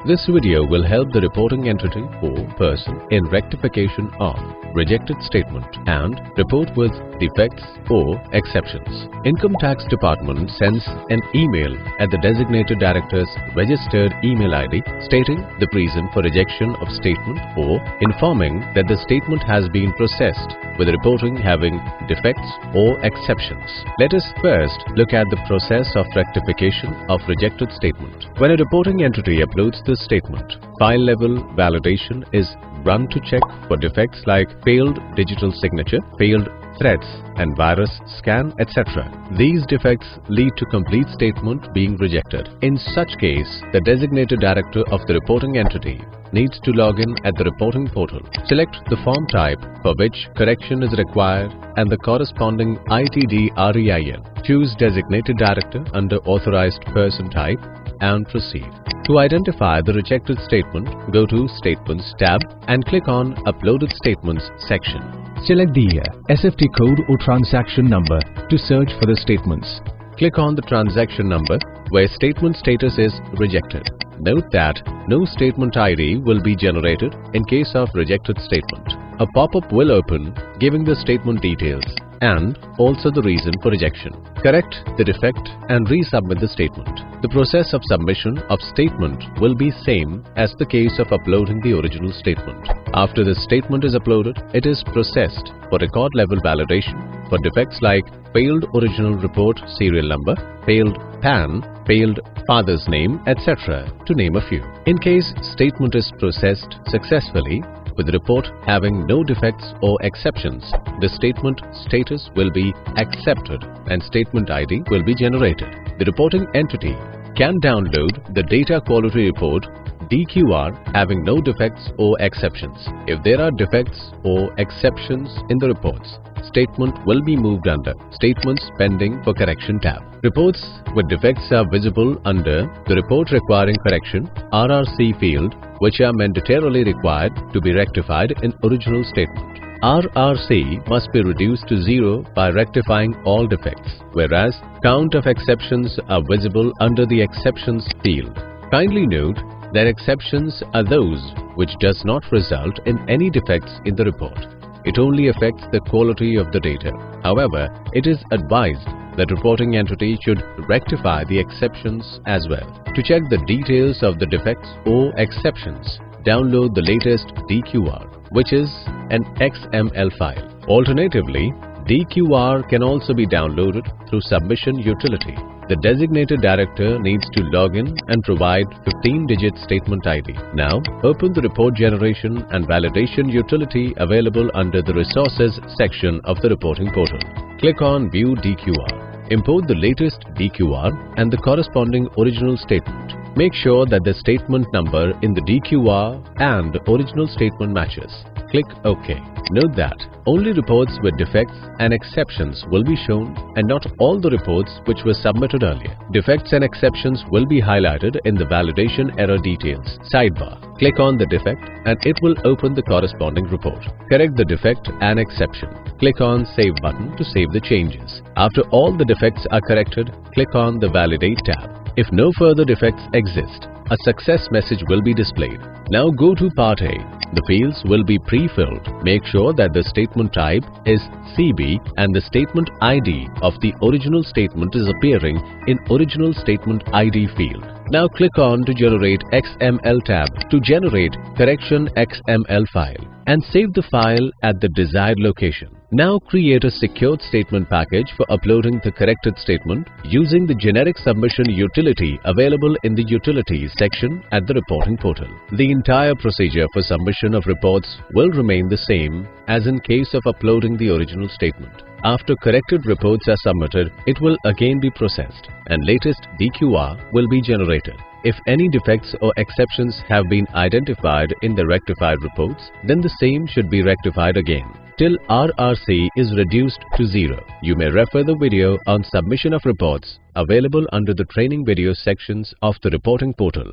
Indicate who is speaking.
Speaker 1: This video will help the reporting entity or person in rectification of rejected statement and report with defects or exceptions. Income Tax Department sends an email at the designated director's registered email ID stating the reason for rejection of statement or informing that the statement has been processed with reporting having defects or exceptions. Let us first look at the process of rectification of rejected statement. When a reporting entity uploads the statement, file level validation is run to check for defects like failed digital signature, failed threads and virus scan, etc. These defects lead to complete statement being rejected. In such case, the designated director of the reporting entity needs to log in at the reporting portal. Select the form type for which correction is required and the corresponding ITD REIN. Choose designated director under authorized person type and proceed. To identify the rejected statement, go to Statements tab and click on Uploaded Statements section.
Speaker 2: Select the SFT code or transaction number to search for the statements.
Speaker 1: Click on the transaction number where statement status is rejected. Note that no statement ID will be generated in case of rejected statement. A pop-up will open giving the statement details and also the reason for rejection. Correct the defect and resubmit the statement. The process of submission of statement will be same as the case of uploading the original statement. After the statement is uploaded, it is processed for record level validation for defects like failed original report serial number, failed PAN, failed father's name, etc. to name a few. In case statement is processed successfully with the report having no defects or exceptions, the statement status will be accepted and statement ID will be generated. The reporting entity can download the data quality report DQR having no defects or exceptions. If there are defects or exceptions in the reports, statement will be moved under Statements Pending for Correction tab. Reports with defects are visible under the Report Requiring Correction RRC field, which are mandatorily required to be rectified in original statement. RRC must be reduced to 0 by rectifying all defects, whereas count of exceptions are visible under the Exceptions field. Kindly note that exceptions are those which does not result in any defects in the report. It only affects the quality of the data. However, it is advised that reporting entity should rectify the exceptions as well. To check the details of the defects or exceptions, download the latest DQR, which is an XML file. Alternatively, DQR can also be downloaded through Submission Utility. The designated director needs to log in and provide 15-digit statement ID. Now, open the Report Generation and Validation utility available under the Resources section of the reporting portal. Click on View DQR. Import the latest DQR and the corresponding original statement. Make sure that the statement number in the DQR and original statement matches. Click OK. Note that only reports with defects and exceptions will be shown and not all the reports which were submitted earlier. Defects and exceptions will be highlighted in the Validation Error Details sidebar. Click on the defect and it will open the corresponding report. Correct the defect and exception. Click on Save button to save the changes. After all the defects are corrected, click on the Validate tab. If no further defects exist, a success message will be displayed. Now go to Part A. The fields will be pre-filled. Make sure that the statement type is CB and the statement ID of the original statement is appearing in Original Statement ID field. Now click on to Generate XML tab to generate correction XML file and save the file at the desired location. Now create a secured statement package for uploading the corrected statement using the generic submission utility available in the Utilities section at the reporting portal. The entire procedure for submission of reports will remain the same as in case of uploading the original statement. After corrected reports are submitted, it will again be processed and latest DQR will be generated. If any defects or exceptions have been identified in the rectified reports, then the same should be rectified again till RRC is reduced to 0. You may refer the video on submission of reports available under the training video sections of the reporting portal.